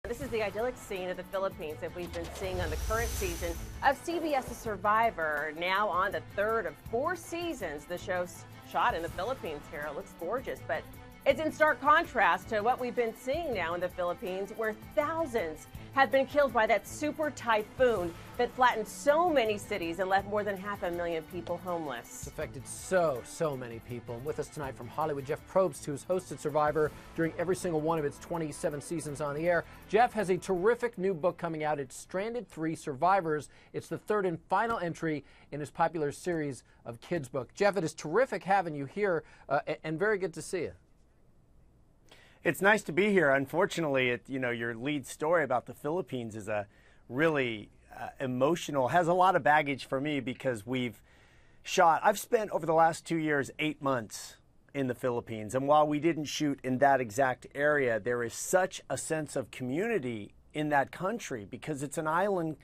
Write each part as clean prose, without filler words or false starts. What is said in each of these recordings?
This is the idyllic scene of the Philippines that we've been seeing on the current season of CBS's Survivor. Now on the third of 4 seasons, the show's shot in the Philippines here. It looks gorgeous, but it's in stark contrast to what we've been seeing now in the Philippines, where thousands have been killed by that super typhoon that flattened so many cities and left more than 500,000 people homeless. It's affected so many people. And with us tonight from Hollywood, Jeff Probst, who's hosted Survivor during every single one of its 27 seasons on the air. Jeff has a terrific new book coming out. It's Stranded 3 Survivors. It's the third and final entry in his popular series of kids' book. Jeff, it is terrific having you here, and very good to see you. It's nice to be here. Unfortunately, your lead story about the Philippines is a really emotional, has a lot of baggage for me because I've spent over the last 2 years 8 months in the Philippines. And while we didn't shoot in that exact area, there is such a sense of community in that country because it's an island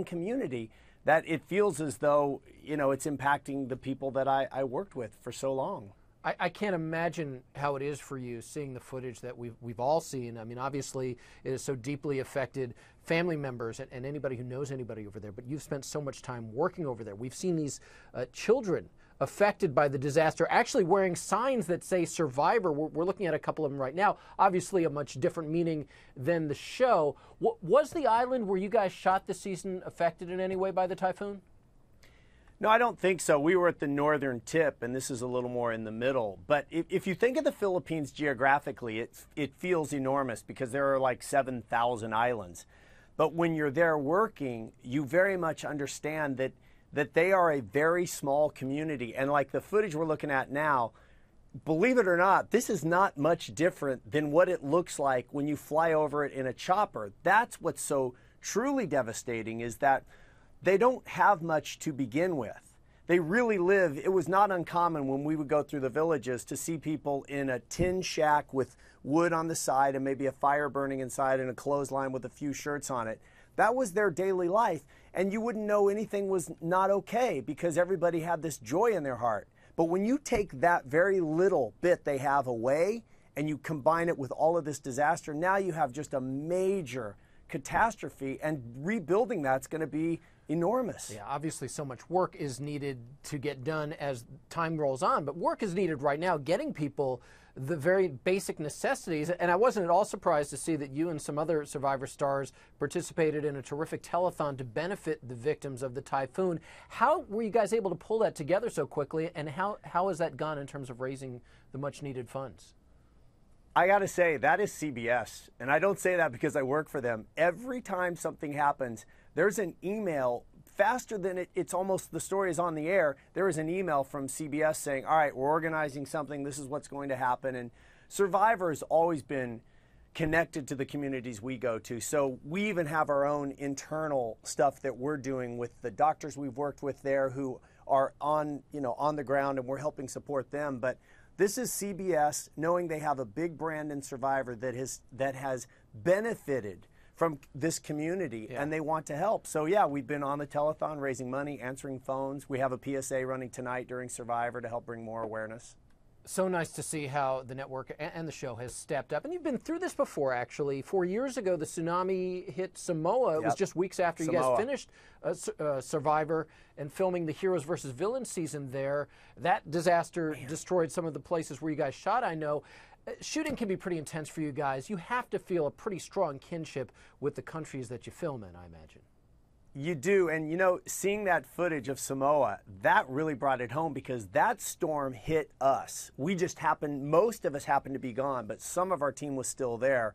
community that it feels as though, it's impacting the people that I worked with for so long. I can't imagine how it is for you seeing the footage that we've all seen. I mean, obviously, it has so deeply affected family members and anybody who knows anybody over there, but you've spent so much time working over there. We've seen these children affected by the disaster actually wearing signs that say Survivor. We're looking at a couple of them right now. Obviously, a much different meaning than the show. Was the island where you guys shot this season affected in any way by the typhoon? No, I don't think so. We were at the northern tip, and this is a little more in the middle. But if you think of the Philippines geographically, it feels enormous because there are like 7,000 islands. But when you're there working, you very much understand that they are a very small community. And like the footage we're looking at now, believe it or not, this is not much different than what it looks like when you fly over it in a chopper. That's what's so truly devastating, is that they don't have much to begin with. They really live. It was not uncommon when we would go through the villages to see people in a tin shack with wood on the side and maybe a fire burning inside and a clothesline with a few shirts on it. That was their daily life, and you wouldn't know anything was not okay because everybody had this joy in their heart. But when you take that very little bit they have away and you combine it with all of this disaster, now you have just a major catastrophe, and rebuilding that's going to be enormous. Yeah, obviously so much work is needed to get done as time rolls on, but work is needed right now, getting people the very basic necessities. And I wasn't at all surprised to see that you and some other Survivor stars participated in a terrific telethon to benefit the victims of the typhoon. How were you guys able to pull that together so quickly, and how has that gone in terms of raising the much needed funds? I got to say, that is CBS, and I don't say that because I work for them. Every time something happens, there's an email faster than it's almost the story is on the air. There is an email from CBS saying, all right, we're organizing something. This is what's going to happen. And Survivor has always been connected to the communities we go to. So we even have our own internal stuff that we're doing with the doctors we've worked with there who are on the ground, and we're helping support them. But this is CBS knowing they have a big brand in Survivor that has benefited from this community, and they want to help. So yeah, we've been on the telethon raising money, answering phones. We have a PSA running tonight during Survivor to help bring more awareness. So nice to see how the network and the show has stepped up. And you've been through this before, actually. 4 years ago, the tsunami hit Samoa. It was just weeks after you guys finished Survivor and filming the Heroes versus Villains season there. That disaster destroyed some of the places where you guys shot, I know. Shooting can be pretty intense for you guys. You have to feel a pretty strong kinship with the countries that you film in, I imagine. You do, and seeing that footage of Samoa, that really brought it home because that storm hit us. Most of us happened to be gone, but some of our team was still there.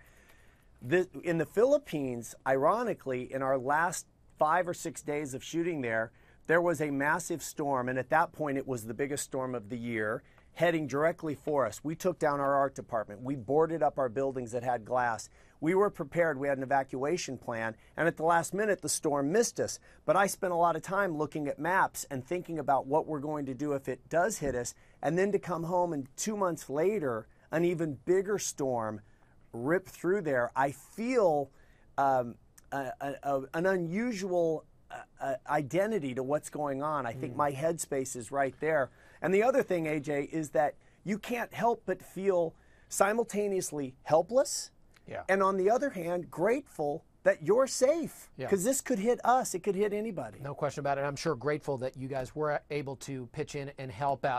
In the Philippines, ironically, in our last 5 or 6 days of shooting there was a massive storm, and at that point it was the biggest storm of the year, heading directly for us. We took down our art department. We boarded up our buildings that had glass. We were prepared. We had an evacuation plan. And at the last minute, the storm missed us. But I spent a lot of time looking at maps and thinking about what we're going to do if it does hit us. And then to come home and 2 months later, an even bigger storm ripped through there. I feel an unusual identity to what's going on. I think my headspace is right there. And the other thing, AJ, is that you can't help but feel simultaneously helpless Yeah. And on the other hand, grateful that you're safe, because this could hit us. It could hit anybody. No question about it. I'm sure grateful that you guys were able to pitch in and help out.